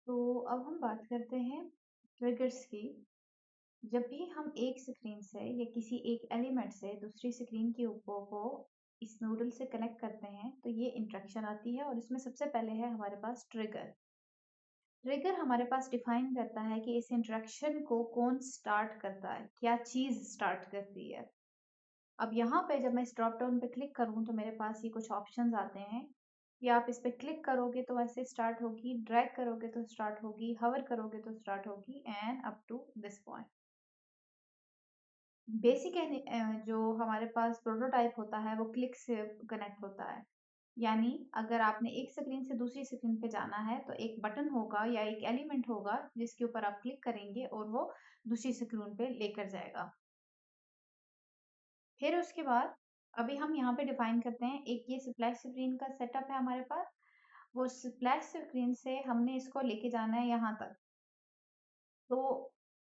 तो अब हम बात करते हैं ट्रिगर्स की। जब भी हम एक स्क्रीन से या किसी एक एलिमेंट से दूसरी स्क्रीन के ऊपर को इस नूडल से कनेक्ट करते हैं तो ये इंटरेक्शन आती है और इसमें सबसे पहले है हमारे पास ट्रिगर। ट्रिगर हमारे पास डिफाइन करता है कि इस इंटरेक्शन को कौन स्टार्ट करता है, क्या चीज स्टार्ट करती है। अब यहाँ पे जब मैं इस ड्रॉप डाउन पे क्लिक करूँ तो मेरे पास ये कुछ ऑप्शंस आते हैं कि आप इस पे क्लिक करोगे तो ऐसे स्टार्ट होगी, ड्रैग करोगे तो स्टार्ट होगी, हवर करोगे तो स्टार्ट होगी end up to this point. Basic जो हमारे पास प्रोटोटाइप होता है वो क्लिक से कनेक्ट होता है। यानी अगर आपने एक स्क्रीन से दूसरी स्क्रीन पे जाना है तो एक बटन होगा या एक एलिमेंट होगा जिसके ऊपर आप क्लिक करेंगे और वो दूसरी स्क्रीन पे लेकर जाएगा। फिर उसके बाद अभी हम यहाँ पे डिफाइन करते हैं, एक ये स्प्लैश स्क्रीन का सेटअप है हमारे पास। वो स्प्लैश स्क्रीन से हमने इसको लेके जाना है यहाँ तक। तो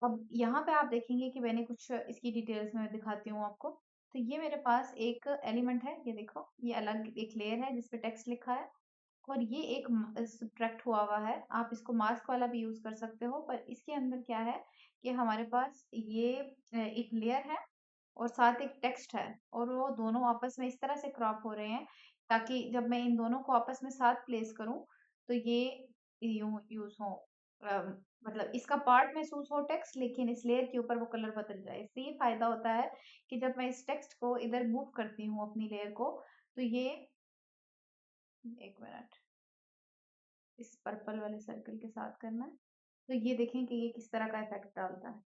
अब यहाँ पे आप देखेंगे कि मैंने कुछ इसकी डिटेल्स में दिखाती हूँ आपको। तो ये मेरे पास एक एलिमेंट है, ये देखो, ये अलग एक लेयर है जिसपे टेक्स्ट लिखा है और ये एक सब्ट्रैक्ट हुआ है। आप इसको मास्क वाला भी यूज कर सकते हो, पर इसके अंदर क्या है कि हमारे पास ये एक लेयर है और साथ एक टेक्स्ट है और वो दोनों आपस में इस तरह से क्रॉप हो रहे हैं ताकि जब मैं इन दोनों को आपस में साथ प्लेस करूं तो ये यूं यूज हो। मतलब इसका पार्ट महसूस हो टेक्स्ट, लेकिन इस लेयर के ऊपर वो कलर बदल जाए। इससे ये फायदा होता है कि जब मैं इस टेक्स्ट को इधर मूव करती हूँ अपनी लेयर को तो ये, एक मिनट, इस पर्पल वाले सर्कल के साथ करना है तो ये देखें कि ये किस तरह का इफेक्ट डालता है।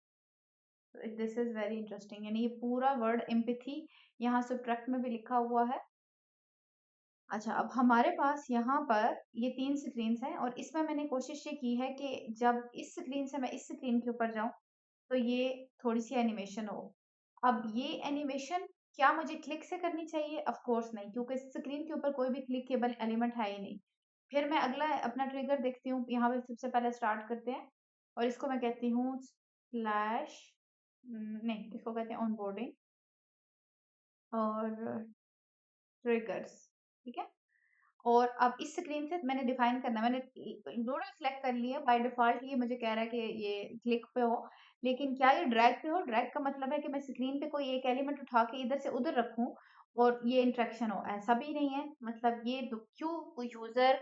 This is very interesting. यानी ये पूरा वर्ड एम्पैथी यहाँ सब्ट्रैक्ट में भी लिखा हुआ है। अच्छा, अब हमारे पास यहाँ पर ये 3 स्क्रीन्स हैं और इसमें मैंने कोशिश ये की है कि जब इस स्क्रीन से मैं इस स्क्रीन के ऊपर जाऊँ तो ये थोड़ी-सी एनिमेशन हो। अब ये एनिमेशन क्या मुझे क्लिक से करनी चाहिए? ऑफ कोर्स नहीं, क्योंकि स्क्रीन के ऊपर कोई भी क्लिकेबल एलिमेंट है ही नहीं। फिर मैं अगला अपना ट्रिगर देखती हूँ, यहाँ पे सबसे पहले स्टार्ट करते हैं और इसको मैं कहती हूँ स्लैश, नहीं, इसको कहते हैं ऑनबोर्डिंग और ट्रिगर्स, ठीक है? और अब इस स्क्रीन से मैंने डिफाइन करना है, मैंने डूडल सेलेक्ट कर लिया। बाय डिफॉल्ट ये मुझे कह रहा है कि ये क्लिक पे हो, लेकिन क्या ये ड्रैग पे हो? ड्रैग का मतलब है कि मैं स्क्रीन पे कोई एक एलिमेंट उठा के इधर से उधर रखूं और ये इंटरेक्शन हो, ऐसा भी नहीं है। मतलब ये क्यों कोई यूजर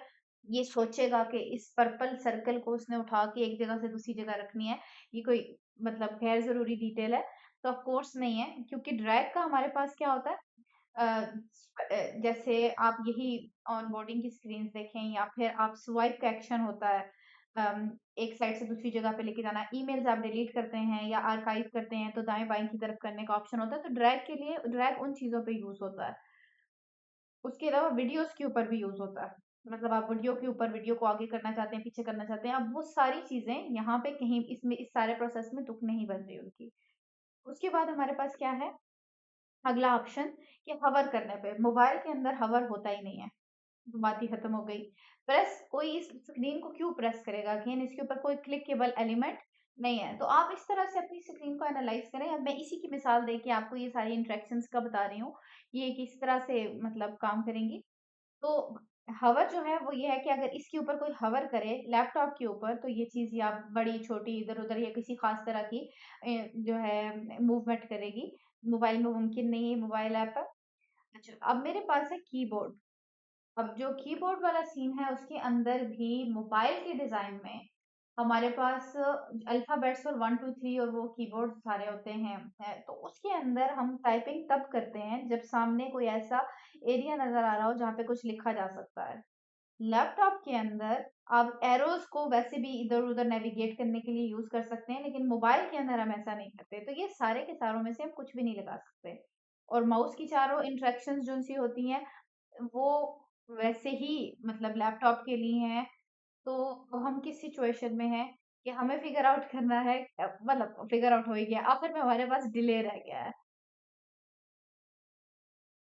ये सोचेगा कि इस पर्पल सर्कल को उसने उठा के एक जगह से दूसरी जगह रखनी है, ये कोई मतलब गैर जरूरी डिटेल है? तो ऑफ कोर्स नहीं है, क्योंकि ड्रैग का हमारे पास क्या होता है, जैसे आप यही ऑनबोर्डिंग की स्क्रीन देखें या फिर आप स्वाइप का एक्शन होता है, एक साइड से दूसरी जगह पे लेके जाना, ईमेल्स आप डिलीट करते हैं या आर्काइव करते हैं तो दाएं बाएं की तरफ करने का ऑप्शन होता है। तो ड्रैग के लिए, ड्रैग उन चीजों पे यूज होता है। उसके अलावा वीडियोस के ऊपर भी यूज होता है। मतलब आप वीडियो के ऊपर वीडियो को आगे करना चाहते हैं, पीछे करना चाहते हैं, अब वो सारी चीजें यहाँ पे कहीं इसमें इस सारे प्रोसेस में तुक नहीं बन रही उनकी। उसके बाद हमारे पास क्या है, अगला ऑप्शन, कि हवर करने पे। मोबाइल के अंदर हवर होता ही नहीं है, तो बात ही खत्म हो गई। प्रेस, कोई इस स्क्रीन को क्यों प्रेस करेगा? अगेन इसके ऊपर कोई क्लिकेबल एलिमेंट नहीं है। तो आप इस तरह से अपनी स्क्रीन को एनालाइज करें। अब मैं इसी की मिसाल देके आपको ये सारी इंटरेक्शंस का बता रही हूँ, ये किस तरह से मतलब काम करेंगी। तो हवर जो है वो ये है कि अगर इसके ऊपर कोई हवर करे लैपटॉप के ऊपर तो ये चीज या बड़ी छोटी इधर उधर या किसी खास तरह की जो है मूवमेंट करेगी। मोबाइल में मुमकिन नहीं है, मोबाइल ऐप है। अच्छा, अब मेरे पास है कीबोर्ड। अब जो कीबोर्ड वाला सीन है उसके अंदर भी मोबाइल के डिजाइन में हमारे पास अल्फाबेट्स और 1 2 3 और वो कीबोर्ड सारे होते हैं। तो उसके अंदर हम टाइपिंग तब करते हैं जब सामने कोई ऐसा एरिया नजर आ रहा हो जहाँ पे कुछ लिखा जा सकता है। लैपटॉप के अंदर आप एरोज को वैसे भी इधर उधर नेविगेट करने के लिए यूज कर सकते हैं, लेकिन मोबाइल के अंदर हम ऐसा नहीं करते। तो ये सारे के सारों में से हम कुछ भी नहीं लगा सकते। और माउस की चारों इंटरेक्शंस जो सी होती हैं वो वैसे ही मतलब लैपटॉप के लिए हैं। तो अब हम किस सिचुएशन में हैं कि हमें फिगर आउट करना है, मतलब फिगर आउट हो ही गया, आखिर में हमारे पास डिले रह गया है।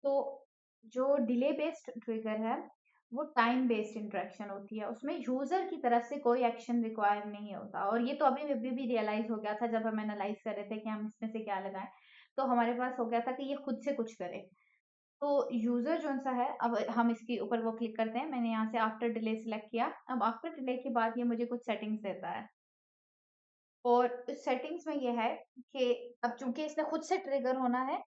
तो जो डिले बेस्ड ट्रिगर है वो टाइम बेस्ड इंटरेक्शन होती है, उसमें यूजर की तरफ से कोई एक्शन रिक्वायर नहीं होता। और ये तो अभी अभी भी रियलाइज हो गया था जब हम एनालाइज कर रहे थे कि हम इसमें से क्या लगाएं। तो हमारे पास हो गया था कि ये खुद से कुछ करे। तो यूज़र जो-सा है, अब हम इसके ऊपर वो क्लिक करते हैं। मैंने यहाँ से आफ्टर डिले सिलेक्ट किया। अब आफ्टर डिले के बाद ये मुझे कुछ सेटिंग्स देता है और इस सेटिंग्स में ये है कि अब चूँकि इसने खुद से ट्रिगर होना है,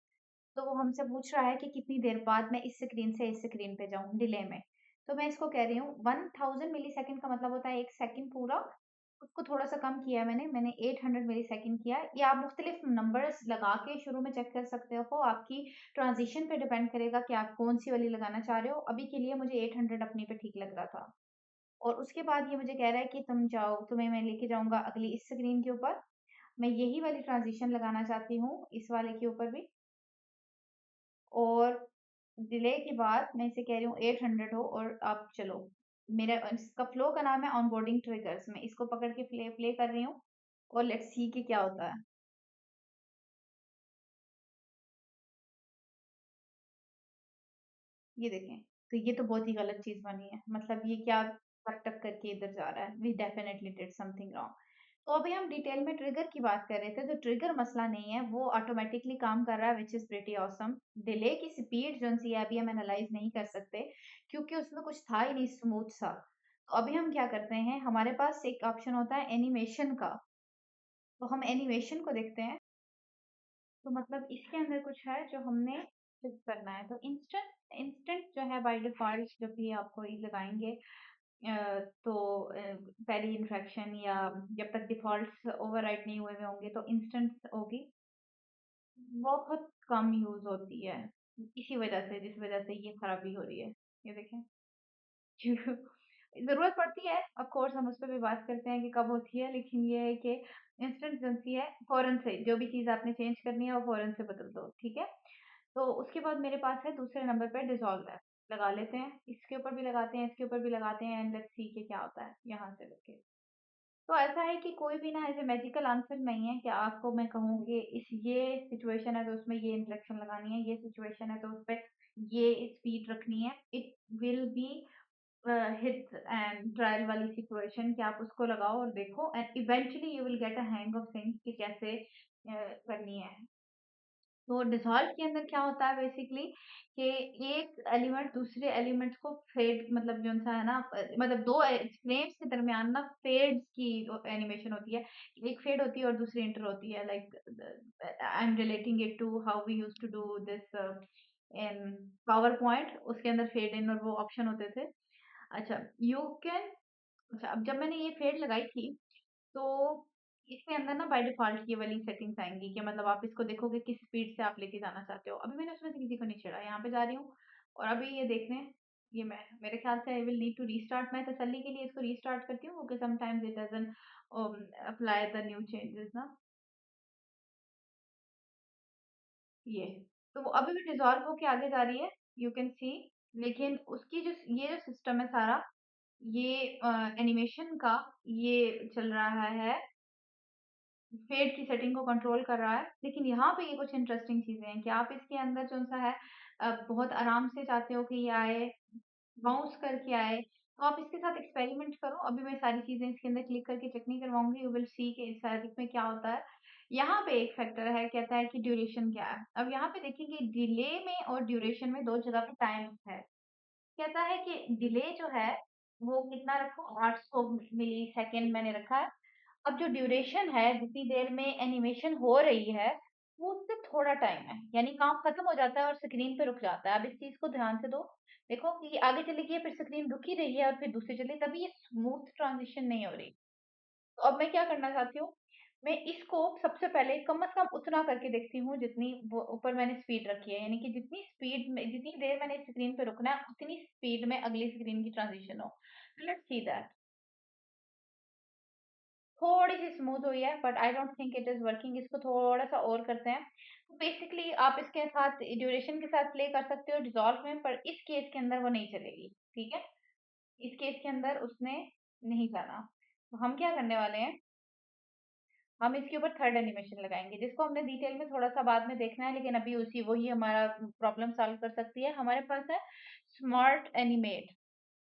तो वो हमसे पूछ रहा है कि कितनी देर बाद मैं इस स्क्रीन से इस स्क्रीन पे जाऊँ डिले में। तो मैं इसको कह रही हूँ 1000 मिलीसेकंड का मतलब होता है 1 सेकंड पूरा, उसको थोड़ा-सा कम किया है मैंने 800 मिलीसेकंड किया है। या आप मुख्तलिफ नंबर्स लगा के शुरू में चेक कर सकते हो, आपकी ट्रांज़िशन पे डिपेंड करेगा कि आप कौन-सी वाली लगाना चाह रहे हो। अभी के लिए मुझे 800 अपनी पे ठीक लग रहा था। और उसके बाद ये मुझे कह रहा है कि तुम जाओ, तुम्हें मैं लेके जाऊँगा अगली इस स्क्रीन के ऊपर। मैं यही वाली ट्रांज़िशन लगाना चाहती हूँ, इस वाले के ऊपर भी। और डिले के बाद मैं इसे कह रही हूँ 800 हो और आप चलो। मेरा इसका फ्लो का नाम है ऑनबोर्डिंग ट्रिगर्स। मैं इसको पकड़ के प्ले प्ले कर रही हूँ और लेट्स सी कि क्या होता है। ये देखें, तो ये तो बहुत ही गलत चीज़ बनी है। मतलब ये क्या टक-टक करके इधर जा रहा है। We definitely did something wrong. तो अभी हम डिटेल में ट्रिगर की बात कर रहे थे, तो ट्रिगर मसला नहीं है, वो ऑटोमैटिकली काम कर रहा है which is pretty awesome. Delay की स्पीड जो-सी है अभी हम एनालाइज़ नहीं कर सकते क्योंकि उसमें कुछ था ही नहीं स्मूथ सा। तो अभी हम क्या करते हैं, हमारे पास एक ऑप्शन होता है एनिमेशन का, तो हम एनिमेशन को देखते हैं। तो मतलब इसके अंदर कुछ है जो हमने फिक्स करना है। तो इंस्टेंट इंस्टेंट जो है बाय डिफ़ॉल्ट जब भी आपको ये लगाएँगे तो पहली इंफेक्शन या जब तक डिफ़ॉल्ट्स ओवरराइट नहीं हुए हुए होंगे तो इंस्टेंट होगी। बहुत कम यूज़ होती है, इसी वजह से जिस वजह से ये खराबी हो रही है। ये देखें। ज़रूरत पड़ती है, ऑफ़ कोर्स हम उस पे भी बात करते हैं कि कब होती है, लेकिन ये है कि इंस्टेंट जो है फ़ौरन से जो भी चीज़ आपने चेंज करनी है वो फ़ौरन से बदल दो, ठीक है? तो उसके बाद मेरे पास है दूसरे नंबर पे डिसॉल्व है। लगा लेते हैं, इसके ऊपर भी लगाते हैं, इसके ऊपर भी लगाते हैं एंड लेट्स सी कि क्या होता है यहाँ से लेके। तो ऐसा है कि कोई भी ना ऐसे मैजिकल आंसर नहीं है कि आपको मैं कहूँ कि इस ये सिचुएशन है तो उसमें ये इंटरेक्शन लगानी है, ये सिचुएशन है तो उस पे ये स्पीड रखनी है। It will be hits and trial वाली सिचुएशन कि आप उसको लगाओ और देखो and eventually you will get a hang of things कि कैसे करनी है। तो डिसॉल्व के अंदर क्या होता है बेसिकली कि एक एलिमेंट दूसरे एलिमेंट को फेड मतलब जो-सा है ना मतलब 2 फ्रेम्स के दरमियान ना फेड्स की एनिमेशन होती है। एक फेड होती है और दूसरी इंटर होती है like I am relating it to how we used to do this in PowerPoint उसके अंदर फेड इन और वो ऑप्शन होते थे। अच्छा यू कैन अच्छा अब जब मैंने ये फेड लगाई थी तो इसके अंदर ना बाय डिफ़ॉल्ट ये वाली सेटिंग्स आएँगी कि मतलब आप इसको देखोगे किस स्पीड से आप लेके जाना चाहते हो। अभी मैंने उसमें से किसी को नहीं छेड़ा, यहाँ पे जा रही हूँ और अभी ये देख लें, ये मैं मेरे ख़्याल से I will need to restart मैं तसल्ली के लिए इसको रीस्टार्ट करती हूँ क्योंकि sometimes it doesn't apply the new changes ना, ये। तो वो अभी भी डिसॉल्व होके आगे जा रही है, यू कैन सी लेकिन उसकी जो ये जो सिस्टम है सारा, ये एनिमेशन का ये चल रहा है फेड की सेटिंग को कंट्रोल कर रहा है। लेकिन यहाँ पे ये कुछ इंटरेस्टिंग चीज़ें हैं कि आप इसके अंदर जो-सा है बहुत आराम से चाहते हो कि ये आए, बाउंस करके आए, तो आप इसके साथ एक्सपेरिमेंट करो। अभी मैं सारी चीज़ें इसके अंदर क्लिक करके चेक नहीं करवाऊँगी, यू विल सी कि इस सारे में क्या होता है। यहाँ पे एक फैक्टर है, कहता है कि ड्यूरेशन क्या है। अब यहाँ पे देखिए डिले में और ड्यूरेशन में 2 जगह पे टाइम है। कहता है कि डिले जो है, वो कितना रखो 800 मिलीसेकंड मैंने रखा है। अब जो ड्यूरेशन है, जितनी देर में एनिमेशन हो रही है, वो उससे थोड़ा टाइम है। यानी काम खत्म हो जाता है और स्क्रीन पे रुक जाता है। अब इस चीज़ को ध्यान से दो। देखो कि ये आगे चली गई है, फिर स्क्रीन रुक ही रही है और फिर दूसरी चली तभी ये स्मूथ ट्रांज़िशन नहीं हो रही। तो अब मैं क्या करना चाहती हूँ, मैं इसको सबसे पहले कम से कम उतना करके देखती हूँ जितनी वो ऊपर मैंने स्पीड रखी है। यानी कि जितनी स्पीड में जितनी देर मैंने स्क्रीन पे रुकना है, उतनी स्पीड में अगली स्क्रीन की ट्रांज़िशन हो। Let's see that. थोड़ी-सी स्मूथ हुई है but I don't think it is working इसको थोड़ा-सा और करते हैं। तो बेसिकली आप इसके साथ ड्यूरेशन के साथ प्ले कर सकते हो डिसॉल्व में पर इस केस के अंदर वो नहीं चलेगी, ठीक है? इस केस के अंदर उसने नहीं जाना। तो हम क्या करने वाले हैं हम इसके ऊपर थर्ड एनिमेशन लगाएँगे, जिसको हमने डिटेल में थोड़ा-सा बाद में देखना है, लेकिन अभी उसी वही हमारा प्रॉब्लम सॉल्व कर सकती है। हमारे पास है स्मार्ट एनिमेट।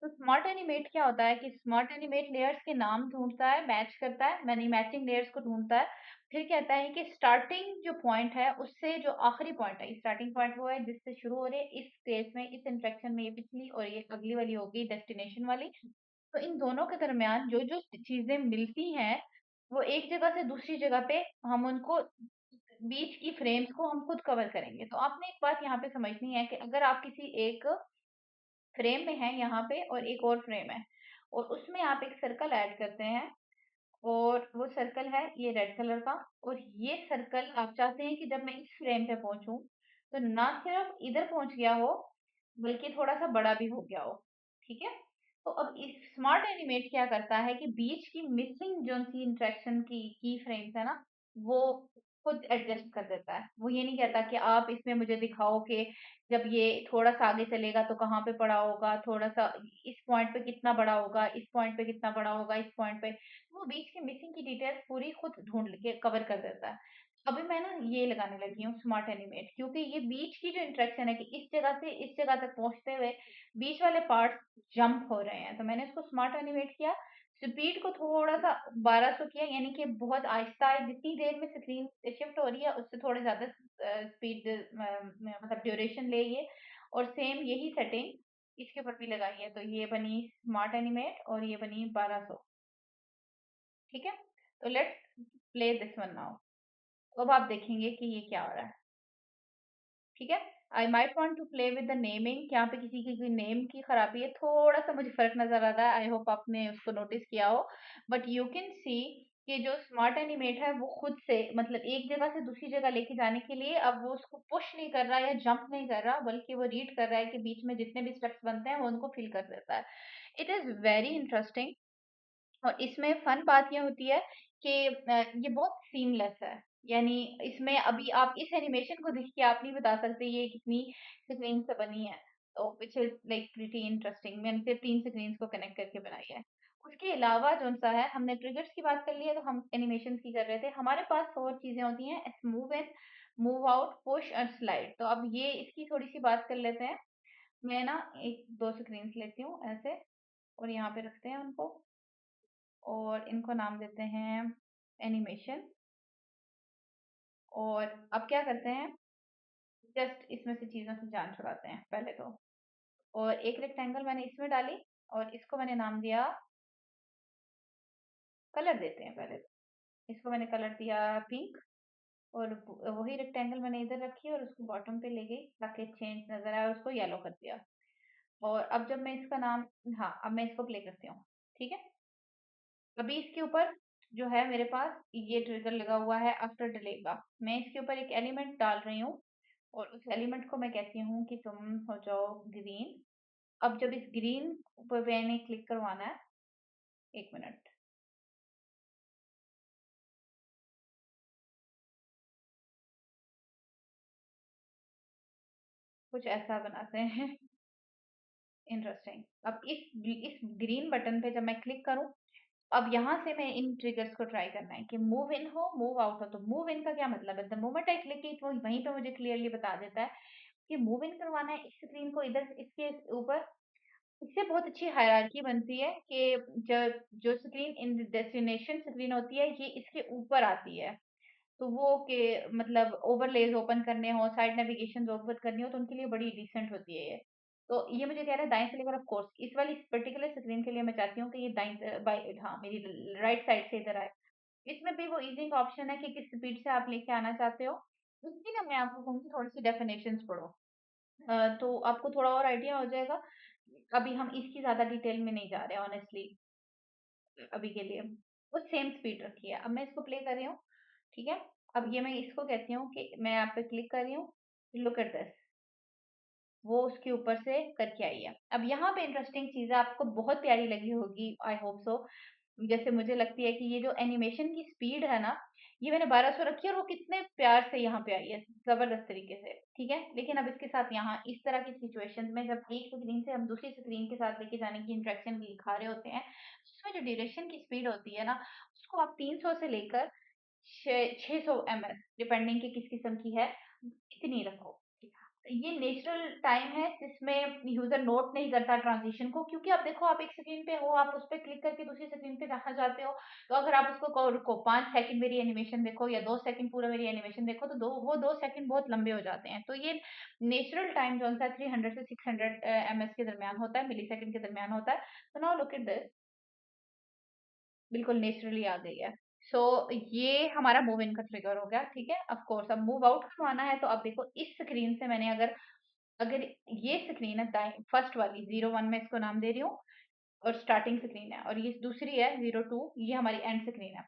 तो स्मार्ट एनिमेट क्या होता है कि स्मार्ट एनिमेट लेयर्स के नाम ढूंढता है, मैच करता है, यानी मैचिंग लेयर्स को ढूंढता है। फिर कहता है कि स्टार्टिंग जो पॉइंट है उससे जो आखिरी पॉइंट है, स्टार्टिंग पॉइंट वो है जिससे शुरू हो रही है इस स्टेज में, इस इंटरेक्शन में, ये पिछली और ये अगली वाली होगी डेस्टिनेशन वाली। तो इन दोनों के दरमियान जो जो चीजें मिलती हैं वो एक जगह से दूसरी जगह पे हम उनको, बीच की फ्रेम्स को हम खुद कवर करेंगे। तो आपने एक बात यहाँ पे समझनी है कि अगर आप किसी एक फ्रेम में है यहाँ पे और एक और फ्रेम है और उसमें आप एक सर्कल ऐड करते हैं और वो सर्कल है ये रेड कलर का, और ये सर्कल आप चाहते हैं कि जब मैं इस फ्रेम पे पहुंचूं तो ना सिर्फ इधर पहुंच गया हो बल्कि थोड़ा सा बड़ा भी हो गया हो। ठीक है। तो अब इस स्मार्ट एनिमेट क्या करता है कि बीच की मिसिंग जो सी इंटरेक्शन की फ्रेम्स है ना, वो खुद एडजस्ट कर देता है। वो ये नहीं कहता कि आप इसमें मुझे दिखाओ कि जब ये थोड़ा सा आगे चलेगा तो कहाँ पे पड़ा होगा, थोड़ा सा इस पॉइंट पे कितना बड़ा होगा, इस पॉइंट पे कितना बड़ा होगा, इस पॉइंट पे, वो बीच की मिसिंग की डिटेल्स पूरी खुद ढूंढ के कवर कर देता है। अभी मैं ना ये लगाने लगी हूँ स्मार्ट एनिमेट, क्योंकि ये बीच की जो इंटरेक्शन है कि इस जगह से इस जगह तक पहुंचते हुए बीच वाले पार्ट जंप हो रहे हैं, तो मैंने इसको स्मार्ट एनिमेट किया। स्पीड को थोड़ा सा 1200 किया, यानी कि बहुत आहिस्ता है, जितनी देर में स्क्रीन शिफ्ट हो रही है उससे थोड़े ज्यादा स्पीड, मतलब ड्यूरेशन ले ये। और सेम यही सेटिंग इसके ऊपर भी लगाई है, तो ये बनी स्मार्ट एनिमेट और ये बनी 1200। ठीक है। तो let's play this one now. अब आप देखेंगे कि ये क्या हो रहा है। ठीक है। I might want to play with the naming, यहाँ पे किसी की नेम की खराबी है, थोड़ा सा मुझे फर्क नजर आ रहा है, आई होप आपने उसको नोटिस किया हो। बट यू कैन सी कि जो स्मार्ट एनिमेट है वो खुद से, मतलब एक जगह से दूसरी जगह लेके जाने के लिए अब वो उसको पुश नहीं कर रहा या जंप नहीं कर रहा, बल्कि वो रीड कर रहा है कि बीच में जितने भी स्टेप्स बनते हैं वो उनको फिल कर देता है। It is very interesting. और इसमें फन बात ये होती है कि ये बहुत सीमलेस है। यानी इसमें अभी आप इस एनिमेशन को देख के आप नहीं बता सकते ये कितनी स्क्रीन से बनी है। तो which is like pretty interesting. मैंने सिर्फ 3 स्क्रीन को कनेक्ट करके बनाई है। उसके अलावा जो सा है, हमने ट्रिगर्स की बात कर ली है तो हम एनिमेशन की कर रहे थे, हमारे पास और चीजें होती हैं, move in, move out, push और स्लाइड। तो अब ये इसकी थोड़ी सी बात कर लेते हैं। मैं ना एक दो स्क्रीन लेती हूँ ऐसे और यहाँ पे रखते हैं उनको, और इनको नाम देते हैं एनिमेशन। और अब क्या करते हैं, जस्ट इसमें से चीजों से जान छुड़ाते हैं पहले तो। और एक रेक्टेंगल मैंने इसमें डाली और इसको मैंने नाम दिया, कलर देते हैं पहले तो। इसको मैंने कलर दिया पिंक। और वही रेक्टेंगल मैंने इधर रखी और उसको बॉटम पे ले गई ताकि चेंज नजर आए और उसको येलो कर दिया। और अब जब मैं इसका नाम, हाँ अब मैं इसको प्ले करती हूँ। ठीक है। अभी इसके ऊपर जो है मेरे पास ये ट्रिगर लगा हुआ है आफ्टर डिले का। मैं इसके ऊपर एक एलिमेंट डाल रही हूँ और उस एलिमेंट को मैं कहती हूँ कि तुम हो जाओ ग्रीन। अब जब इस ग्रीन पर मैंने क्लिक करवाना है, एक मिनट, कुछ ऐसा बनाते हैं इंटरेस्टिंग। अब इस ग्रीन बटन पे जब मैं क्लिक करूं, अब यहाँ से मैं इन ट्रिगर्स को ट्राई करना है कि मूव इन हो, मूव आउट हो। तो मूव इन का क्या मतलब है, the moment I click it वो वहीं पे मुझे क्लियरली बता देता है कि मूव इन करवाना है इस स्क्रीन को इधर इसके ऊपर। इससे बहुत अच्छी हायरार्की बनती है कि जो जो स्क्रीन इन डेस्टिनेशन स्क्रीन होती है ये इसके ऊपर आती है। तो वो के मतलब ओवरलेज ओपन करने हो, साइड नेविगेशन ओपन करनी हो तो उनके लिए बड़ी डिसेंट होती है ये। तो ये मुझे कह रहा है दाएं से लेकर, ऑफ कोर्स इस वाली पर्टिकुलर स्क्रीन के लिए मैं चाहती हूँ कि ये दाएं बाई, हाँ मेरी राइट साइड से इधर आए। इसमें भी वो ईजिंग ऑप्शन है कि किस स्पीड से आप लेके आना चाहते हो। इसकी ना मैं आपको कहूँगी थोड़ी सी डेफिनेशंस पढ़ो, तो आपको थोड़ा और आइडिया हो जाएगा। अभी हम इसकी ज्यादा डिटेल में नहीं जा रहे ऑनेस्टली अभी के लिए। वो सेम स्पीड रखी है। अब मैं इसको प्ले कर रही हूँ। ठीक है। अब ये मैं इसको कहती हूँ कि मैं यहाँ पे क्लिक कर रही हूँ, लुक एट दिस, वो उसके ऊपर से करके आई है। अब यहाँ पे इंटरेस्टिंग चीज है, आपको बहुत प्यारी लगी होगी, आई होप सो। जैसे मुझे लगती है कि ये जो एनिमेशन की स्पीड है ना, ये मैंने 1200 रखी है और वो कितने प्यार से यहाँ पे आई है, जबरदस्त तरीके से। ठीक है। लेकिन अब इसके साथ यहाँ इस तरह की सिचुएशंस में जब एक स्क्रीन से हम दूसरी स्क्रीन के साथ लेके जाने की इंटरेक्शन दिखा रहे होते हैं, उसमें जो ड्यूरेशन की स्पीड होती है ना, उसको आप 300 से लेकर 600 ml डिपेंडिंग कि किस किस्म की है, इतनी रखो। ये नेचुरल टाइम है जिसमें यूजर नोट नहीं करता ट्रांजिशन को, क्योंकि आप देखो आप एक स्क्रीन पे हो, आप उस पर क्लिक करके दूसरी स्क्रीन पे जहाँ जाते हो, तो अगर आप उसको कहो रुको 5 सेकंड मेरी एनिमेशन देखो या 2 सेकंड पूरा मेरी एनिमेशन देखो, तो वो 2 सेकंड बहुत लंबे हो जाते हैं। तो ये नेचुरल टाइम जो है 300 से 600 ms के दरमियान होता है, मिली सेकंड के दरमियान होता है। तो नाउ लुक एट दिस, बिल्कुल नेचुरली आ गई है। सो ये हमारा मूव इन का ट्रिगर हो गया, ठीक है। ऑफ कोर्स अब मूव आउट करवाना है, तो अब देखो इस स्क्रीन से मैंने अगर अगर ये स्क्रीन है दाएं फर्स्ट वाली 01 में इसको नाम दे रही हूँ, और स्टार्टिंग स्क्रीन है, और ये दूसरी है 02, ये हमारी एंड स्क्रीन है।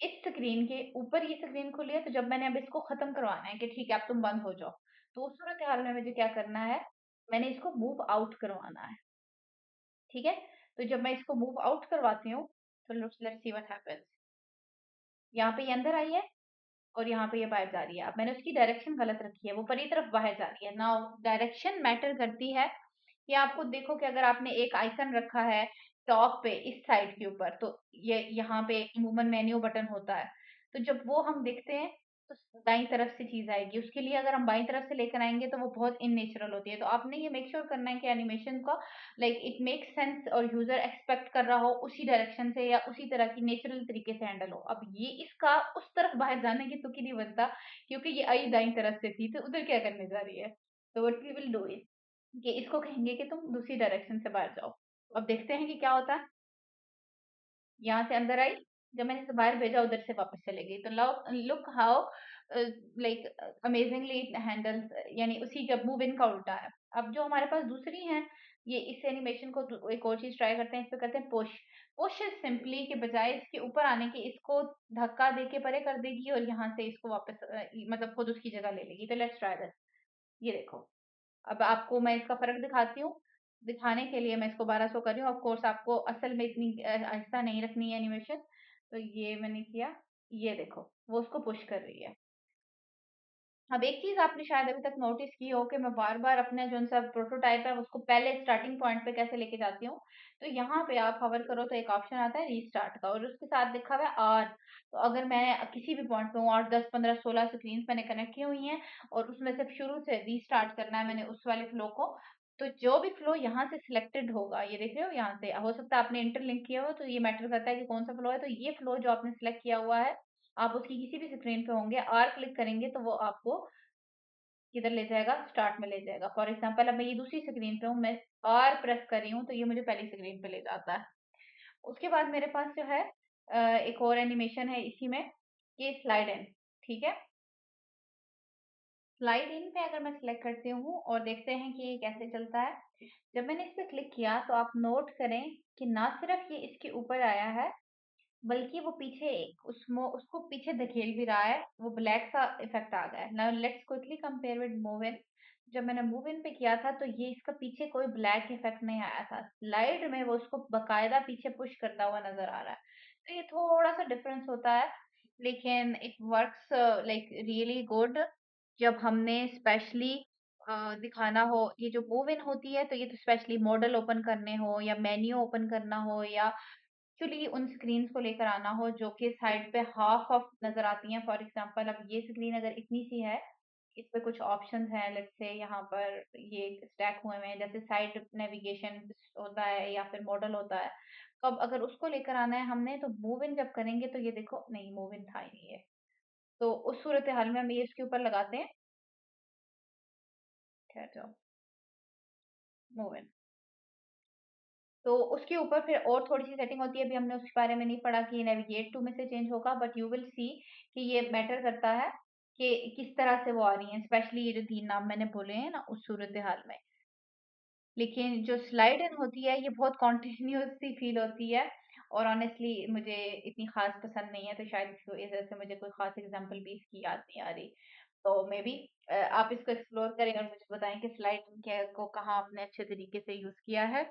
इस स्क्रीन के ऊपर ये स्क्रीन खुली है, तो जब मैंने अब इसको खत्म करवाना है कि ठीक है अब तुम बंद हो जाओ, तो उस सूरत हाल में मुझे क्या करना है, मैंने इसको मूव आउट करवाना है, ठीक है। तो जब मैं इसको मूव आउट करवाती हूँ, तो लेट्स सी व्हाट हैपेंस। यहाँ पे ये अंदर आई है और यहाँ पे ये बाहर जा रही है। अब मैंने उसकी डायरेक्शन गलत रखी है, वो परी तरफ बाहर जा रही है। नाउ डायरेक्शन मैटर करती है कि आपको देखो कि अगर आपने एक आइकन रखा है टॉप पे इस साइड के ऊपर, तो ये यहाँ पे एक मूवमेंट मेन्यू बटन होता है, तो जब वो हम देखते हैं तो दाईं तरफ से चीज आएगी। उसके लिए अगर हम बाईं तरफ से लेकर आएंगे तो वो बहुत इननेचुरल होती है। तो आपने ये मेक श्योर करना है कि एनिमेशन का लाइक इट मेक सेंस और यूजर एक्सपेक्ट कर रहा हो उसी डायरेक्शन से या उसी तरह की नेचुरल तरीके से हैंडल हो। अब ये इसका उस तरफ बाहर जाने की तुक ही नहीं बनता, क्योंकि ये आई दाईं तरफ से थी, तो उधर क्या करने जा रही है। तो what we will do is कि इसको कहेंगे कि तुम दूसरी डायरेक्शन से बाहर जाओ। अब देखते हैं कि क्या होता है। यहाँ से अंदर आई, जब मैंने इसे बाहर भेजा उधर से वापस चले गई। तो look how like amazingly it handles, यानी उसी जब मूव इन का उल्टा है। अब जो हमारे पास दूसरी है, ये इस एनिमेशन को एक और चीज ट्राई करते हैं, इस पे करते हैं पुश। पुश इज सिंपली के बजाय इसके ऊपर आने के इसको धक्का दे के परे कर देगी और यहाँ से इसको वापस मतलब खुद उसकी जगह ले लेगी। तो लेट्स ट्राई दिस। ये देखो, अब आपको मैं इसका फ़र्क दिखाती हूँ। दिखाने के लिए मैं इसको 1200 कर रही हूँ। ऑफ कोर्स आपको असल में इतनी आहिस्ता नहीं रखनी है एनिमेशन। तो ये मैंने किया, ये देखो वो उसको पुश कर रही है। अब एक चीज़ आपने शायद अभी तक नोटिस की हो कि मैं बार-बार अपना जो-सा प्रोटोटाइप है उसको पहले स्टार्टिंग पॉइंट पे कैसे लेके जाती हूँ। तो यहाँ पे आप हॉवर करो तो एक ऑप्शन आता है रीस्टार्ट का, और उसके साथ लिखा हुआ है आर। तो अगर मैं किसी भी पॉइंट पे हूँ, 8, 10, 15, 16 स्क्रीन्स मैंने कनेक्ट की हुई हैं और उसमें से शुरू से रीस्टार्ट करना है मैंने उस वाले फ्लो को, तो जो भी फ्लो यहाँ से सिलेक्टेड होगा, ये देख रहे हो यहाँ से, हो सकता है आपने इंटरलिंक किया हो तो ये मैटर करता है कि कौन सा फ्लो है। तो ये फ्लो जो आपने सिलेक्ट किया हुआ है, आप उसकी किसी भी स्क्रीन पे होंगे, आर क्लिक करेंगे तो वो आपको किधर ले जाएगा, स्टार्ट में ले जाएगा। फॉर एग्जांपल अब मैं ये दूसरी स्क्रीन पे हूँ, मैं आर प्रेस कर रही हूँ तो ये मुझे पहली स्क्रीन पे ले जाता है। उसके बाद मेरे पास जो है एक और एनिमेशन है इसी में, ये स्लाइड इन, ठीक है। स्लाइड इन पे अगर मैं सिलेक्ट करती हूँ और देखते हैं कि ये कैसे चलता है। जब मैंने इस पे क्लिक किया तो आप नोट करें कि ना सिर्फ ये इसके ऊपर आया है, बल्कि वो पीछे उसमो उसको पीछे धकेल भी रहा है, वो ब्लैक सा इफेक्ट आ गया है। Now let's quickly compare with move in. जब मैंने मूव इन पे किया था तो ये इसका पीछे कोई ब्लैक इफेक्ट नहीं आया था, स्लाइड में वो उसको बकायदा पीछे पुश करता हुआ नजर आ रहा है। तो ये थोड़ा सा डिफरेंस होता है, लेकिन it works like really good. जब हमने स्पेशली दिखाना हो, ये जो मूव इन होती है तो ये तो स्पेशली मॉडल ओपन करने हो या मेन्यू ओपन करना हो या एक्चुअली उन स्क्रीन्स को लेकर आना हो जो कि साइड पे हाफ ऑफ नजर आती हैं। फॉर एग्जांपल अब ये स्क्रीन अगर इतनी सी है, इस पे कुछ ऑप्शंस हैं, लेट्स से यहाँ पर ये स्टैक हुए हुए हैं, जैसे साइड नेविगेशन होता है या फिर मॉडल होता है। तो अब अगर उसको लेकर आना है हमने, तो मूव इन जब करेंगे तो ये देखो नहीं, मूव इन था ही नहीं है। तो उस सूरत हाल में हम ये इसके ऊपर लगाते हैं, ठहर जाओ, मूव इन। तो उसके ऊपर फिर और थोड़ी सी सेटिंग होती है, अभी हमने उसके बारे में नहीं पढ़ा कि नेविगेट टू में से चेंज होगा, बट यू विल सी कि ये मैटर करता है कि किस तरह से वो आ रही है, स्पेशली ये जो 3 नाम मैंने बोले हैं ना उस सूरत हाल में। लेकिन जो स्लाइड इन होती है ये बहुत कॉन्टिन्यूस सी फील होती है, और ऑनेस्टली मुझे इतनी खास पसंद नहीं है, तो शायद इसकी वजह से मुझे कोई खास एग्जांपल भी इसकी याद नहीं आ रही। तो मे बी आप इसको एक्सप्लोर करें और मुझे बताएं कि स्लाइड इन के को कहाँ आपने अच्छे तरीके से यूज किया है।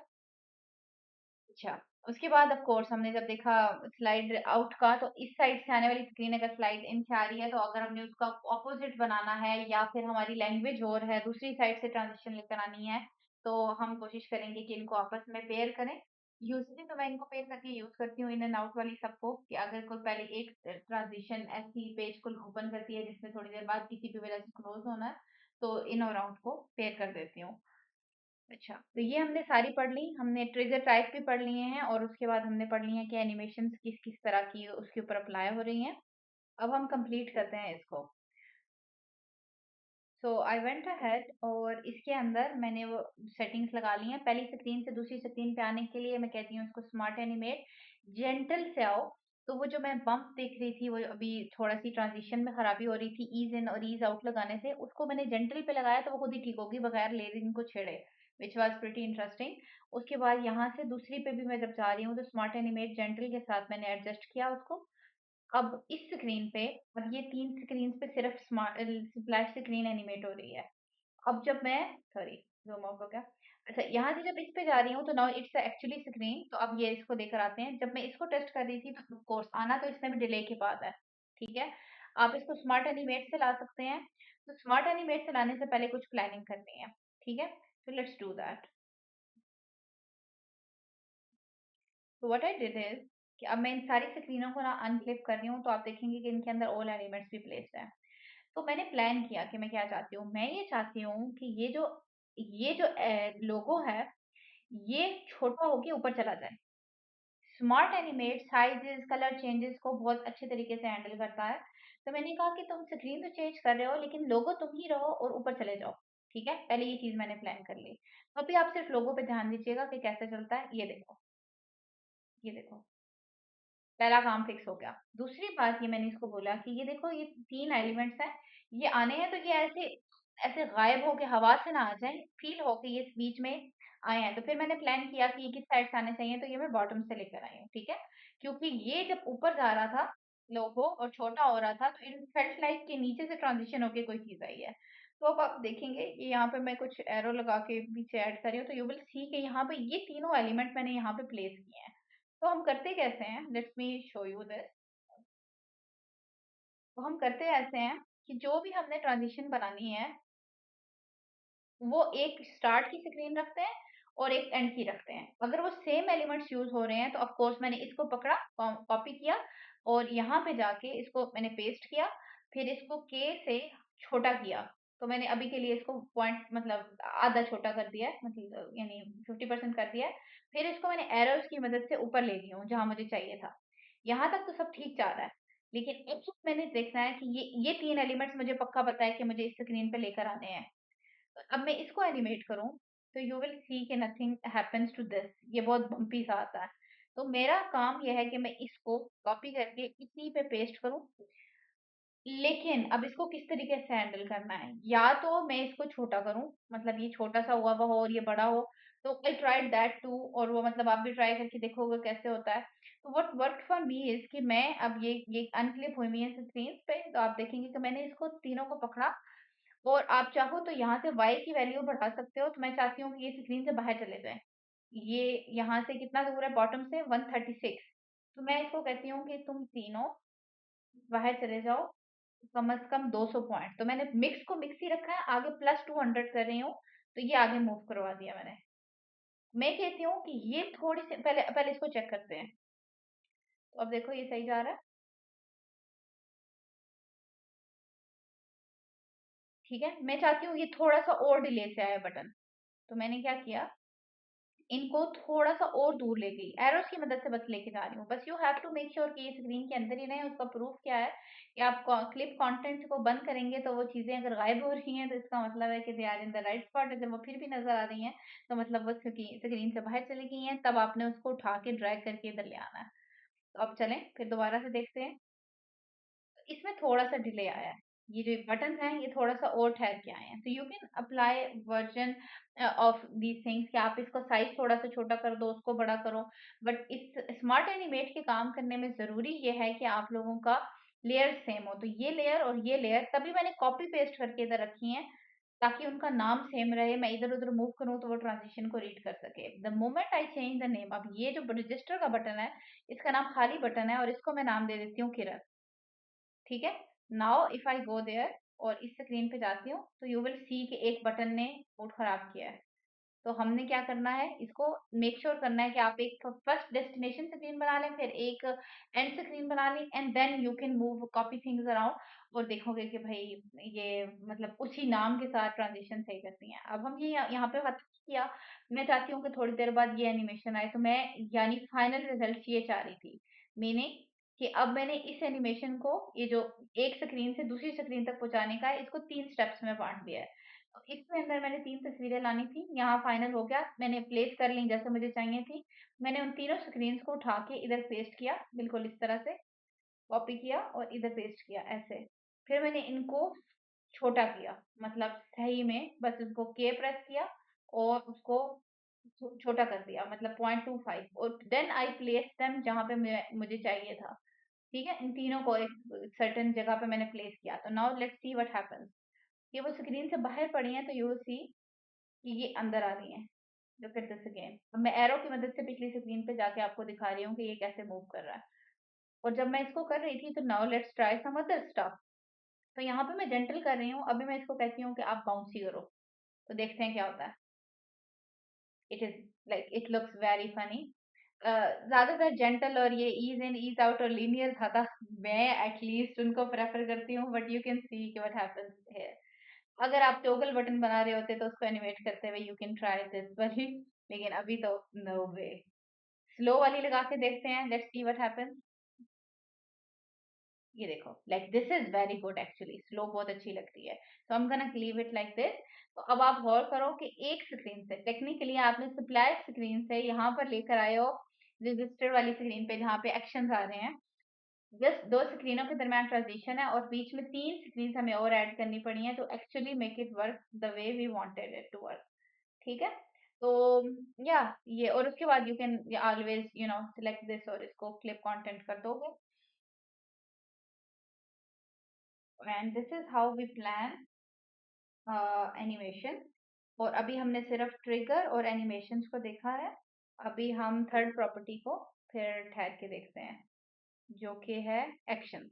अच्छा, उसके बाद ऑफ कोर्स हमने जब देखा स्लाइड आउट का, तो इस साइड से आने वाली स्क्रीन अगर स्लाइड इन से आ रही है, तो अगर हमने उसका ऑपोजिट बनाना है या फिर हमारी लैंग्वेज और है दूसरी साइड से ट्रांजिशन लेकर आनी है, तो हम कोशिश करेंगे कि इनको आपस में पेयर करें। यूजली तो मैं इनको पेयर करके यूज करती हूँ इन एंड आउट वाली सबको, कि अगर कोई पहले एक ट्रांजिशन ऐसी पेज को ओपन करती है जिसमें थोड़ी देर बाद किसी भी वजह से क्लोज होना है, तो इन और आउट को पेयर कर देती हूँ। अच्छा, तो ये हमने सारी पढ़ ली, हमने ट्रिगर टाइप भी पढ़ लिए हैं और उसके बाद हमने पढ़ ली है कि एनिमेशंस किस किस तरह की उसके ऊपर अप्लाई हो रही हैं। अब हम कंप्लीट करते हैं इसको। सो आई वेंट अहेड और इसके अंदर मैंने वो सेटिंग्स लगा ली हैं। पहली स्क्रीन से दूसरी स्क्रीन पे आने के लिए मैं कहती हूँ इसको स्मार्ट एनिमेट, जेंटल से आओ। तो वो जो मैं बम्प देख रही थी, वो अभी थोड़ा सी ट्रांजिशन में खराबी हो रही थी ईज इन और ईज आउट लगाने से, उसको मैंने जेंटल पे लगाया तो वो खुद ही ठीक होगी बगैर लेयरिंग को छेड़े, विच वॉज प्रिटी इंटरेस्टिंग। उसके बाद यहाँ से दूसरी पे भी मैं जब जा रही हूँ तो स्मार्ट एनिमेट जेंटल के साथ मैंने एडजस्ट किया उसको। अब इस स्क्रीन पे, अब ये 3 स्क्रीन पे सिर्फ स्मार्ट स्प्लैश स्क्रीन एनिमेट हो रही है। अब जब मैं, सॉरी, ज़ूम आउट हो गया। अच्छा, यहाँ से जब इस पे जा रही हूँ तो नाउ इट्स एक्चुअली स्क्रीन। तो अब ये इसको देकर आते हैं। जब मैं इसको टेस्ट कर रही थी तो ऑफ कोर्स आना तो इसमें भी डिले के बाद है, ठीक है? आप इसको स्मार्ट एनिमेट से ला सकते हैं। तो स्मार्ट एनिमेट से लाने से पहले कुछ प्लानिंग करनी है, ठीक है? तो लेट्स डू दैट। तो व्हाट आई डिड इज कि अब मैं इन सारी स्क्रीनों को ना अनक्लिक कर रही हूँ तो आप देखेंगे कि इनके अंदर ऑल एलिमेंट्स भी प्लेस्ड है। तो मैंने प्लान किया कि मैं क्या चाहती हूँ। मैं ये चाहती हूँ कि ये जो लोगो है, ये छोटा होके ऊपर चला जाए। Smart animate sizes colour changes को बहुत अच्छे तरीके से हैंडल करता है। तो मैंने कहा कि तुम स्क्रीन तो चेंज कर रहे हो लेकिन लोगो तुम ही रहो और ऊपर चले जाओ, ठीक है? पहले ये चीज मैंने प्लान कर ली। तो अभी आप सिर्फ लोगो पे ध्यान दीजिएगा कि कैसे चलता है। ये देखो, ये देखो, पहला काम फिक्स हो गया। दूसरी बात ये मैंने इसको बोला कि ये देखो, ये 3 एलिमेंट्स हैं, ये आने हैं तो ये ऐसे ऐसे गायब होके हवा से ना आ जाएँ, फ़ील हो के ये बीच में आए हैं। तो फिर मैंने प्लान किया कि ये किस साइड से आने चाहिए, तो ये मैं बॉटम से लेकर आई हूँ, ठीक है? क्योंकि ये जब ऊपर जा रहा था लोगो और छोटा हो रहा था, तो इट फेल्ट लाइक कि नीचे से ट्रांज़िशन होके कोई चीज़ आई है। तो अब आप देखेंगे कि यहाँ पे मैं कुछ एरो लगा के पीछे ऐड कर रही हूँ, तो यू विल सी कि यहाँ पे ये तीनों एलिमेंट मैंने यहाँ पे प्लेस किए हैं। तो हम करते कैसे हैं, let's me show you this. तो हम करते ऐसे हैं कि जो भी हमने ट्रांजिशन बनानी है वो एक स्टार्ट की स्क्रीन रखते हैं और एक एंड की रखते हैं। अगर वो सेम एलिमेंट्स यूज हो रहे हैं तो ऑफ कोर्स मैंने इसको पकड़ा, कॉपी किया और यहाँ पे जाके इसको मैंने पेस्ट किया। फिर इसको के से छोटा किया। तो मैंने अभी के लिए इसको पॉइंट मतलब आधा छोटा कर दिया है, मतलब यानी 50% कर दिया है। फिर इसको मैंने एरोस की मदद से ऊपर ले ली हूँ जहां मुझे चाहिए था। यहाँ तक तो सब ठीक जा रहा है। लेकिन एक चीज मैंने देखना है कि ये 3 एलिमेंट्स मुझे पक्का पता है कि मुझे इस स्क्रीन पे लेकर आने हैं। अब मैं इसको एनिमेट करूं तो यू विल सी कि नथिंग हैपेंस टू दिस, ये बहुत बम्पी सा आता है। तो मेरा काम यह है कि मैं इसको कॉपी करके इसी पे पेस्ट करूं। लेकिन अब इसको किस तरीके से हैंडल करना है, या तो मैं इसको छोटा करूं, मतलब ये छोटा सा हुआ हुआ हो और ये बड़ा हो। तो आई ट्राइड दैट टू, और वो मतलब आप भी ट्राई करके देखोगे कैसे होता है। तो what work for me is कि मैं अब ये अनक्लिप हुई हुई है स्क्रीन पे, तो आप देखेंगे कि मैंने इसको तीनों को पकड़ा और आप चाहो तो यहाँ से y की वैल्यू बढ़ा सकते हो। तो मैं चाहती हूँ कि ये स्क्रीन से बाहर चले जाए। ये यहाँ से कितना दूर है बॉटम से, 136। तो मैं इसको कहती हूँ कि तुम तीनों बाहर चले जाओ कम से कम 200 पॉइंट। तो मैंने मिक्स को मिक्स ही रखा है, आगे +200 कर रही हूँ। तो ये आगे मूव करवा दिया मैंने। मैं कहती हूँ कि ये थोड़ी सी पहले पहले इसको चेक करते हैं। तो अब देखो ये सही जा रहा है, ठीक है? मैं चाहती हूँ ये थोड़ा सा और डिले से आए बटन। तो मैंने क्या किया, इनको थोड़ा सा और दूर ले गई, एरोस की मदद से बस लेके जा रही हूँ। बस you have to make sure कि ये स्क्रीन के अंदर ही रहे। उसका प्रूफ क्या है कि आप क्लिप कंटेंट को बंद करेंगे तो वो चीजें अगर गायब हो रही हैं तो इसका मतलब है कि they are in the right spot. अगर वो फिर भी नजर आ रही हैं तो मतलब वो स्क्रीन से बाहर चली गई हैं, तब आपने उसको उठा के ड्रैग करके इधर ले आना है। तो अब चलें फिर दोबारा से देखते हैं। इसमें थोड़ा-सा डिले आया है। ये जो बटन्स हैं ये थोड़ा-सा और ठहर के आए हैं। तो you can apply version of these things कि आप इसका साइज़ थोड़ा-सा छोटा कर दो, उसको बड़ा करो। बट इस स्मार्ट एनिमेट के काम करने में ज़रूरी ये है कि आप लोगों का लेयर सेम हो। तो ये लेयर और ये लेयर तभी मैंने कॉपी पेस्ट करके इधर रखी हैं, ताकि उनका नाम सेम रहे। मैं इधर-उधर मूव करूँ तो वो ट्रांज़िशन को रीड कर सके। The moment I change the name, अब ये जो रजिस्टर का बटन है, इसका नाम खाली बटन है और इसको मैं नाम दे देती हूँ किरण। ठीक है? Now if I go there और इस स्क्रीन पे जाती हूँ तो यू विल सी कि एक बटन ने मूड खराब किया है। तो हमने क्या करना है, इसको मेक श्योर करना है कि आप एक फर्स्ट डेस्टिनेशन स्क्रीन बना लें, फिर एक एंड स्क्रीन बना लें, and then you can move copy things around और देखोगे कि भाई ये मतलब उसी नाम के साथ ट्रांजिशन सही करती हैं। अब हम ये यहाँ पे बात किया, मैं चाहती हूँ कि थोड़ी देर बाद ये एनिमेशन आए, तो मैं यानी फाइनल रिजल्ट ये चाह रही थी, मीनिंग कि अब मैंने इस एनिमेशन को, ये जो एक स्क्रीन से दूसरी स्क्रीन तक पहुंचाने का है, इसको 3 स्टेप्स में बांट दिया है। तो इसके अंदर मैंने 3 तस्वीरें लानी थी, यहाँ फाइनल हो गया, मैंने प्लेस कर ली जैसे मुझे चाहिए थी। मैंने उन तीनों स्क्रीन्स को उठा के इधर पेस्ट किया, बिल्कुल इस तरह से कॉपी किया और इधर पेस्ट किया ऐसे। फिर मैंने इनको छोटा किया, मतलब सही में बस उसको के प्रेस किया और उसको छोटा कर दिया, मतलब 0.25, और देन आई प्लेस देम जहाँ पे मुझे चाहिए था। ठीक है, इन तीनों को एक सर्टेन जगह पे मैंने प्लेस किया। तो now let's see what happens. ये वो स्क्रीन से बाहर पड़ी हैं, तो यू विल सी कि ये अंदर आ रही हैं। Look at this again. अब मैं एरो की मदद से पिछली स्क्रीन पे जाके आपको दिखा रही हूँ कि ये कैसे मूव कर रहा है। और जब मैं इसको कर रही थी, तो now let's try some other stuff. तो यहाँ पे मैं जेंटल कर रही हूँ, अभी मैं इसको कहती हूँ कि आप बाउंसी करो, तो देखते हैं क्या होता है। It is like it looks very funny. ज्यादातर जेंटल और ये ईज इन ईज आउट और लीनियर था, मैं एटलीस्ट उनको प्रेफर करती हूँ, but you can see what happens here. अगर आप टॉगल बटन बना रहे होते तो उसको एनिमेट करते हुए यू कैन ट्राई दिस वाली, लेकिन अभी तो नो वे। स्लो वाली लगा के देखते हैं, लेट्स सी व्हाट हैपेंस। ये देखो, like this is very good actually, slow बहुत अच्छी लगती है। तो हम gonna leave it like this. तो अब आप गौर करो कि एक स्क्रीन से टेक्निकली आपने सप्लाई स्क्रीन से यहाँ पर लेकर आए हो रजिस्टर वाली स्क्रीन पे, जहाँ पे एक्शंस आ रहे हैं। जस्ट दो स्क्रीनों के दरमियान ट्रांजिशन है, और बीच में 3 स्क्रीन हमें और ऐड करनी पड़ी है, तो actually make it work the way we wanted it to work. ठीक है। तो या ये, और उसके बाद you can always select this और इसको क्लिप कंटेंट कर दोगे, and this is how we plan animation. और अभी हमने सिर्फ ट्रिगर और एनिमेशंस को देखा है। अभी हम थर्ड प्रॉपर्टी को फिर ठहर के देखते हैं, जो कि है एक्शन।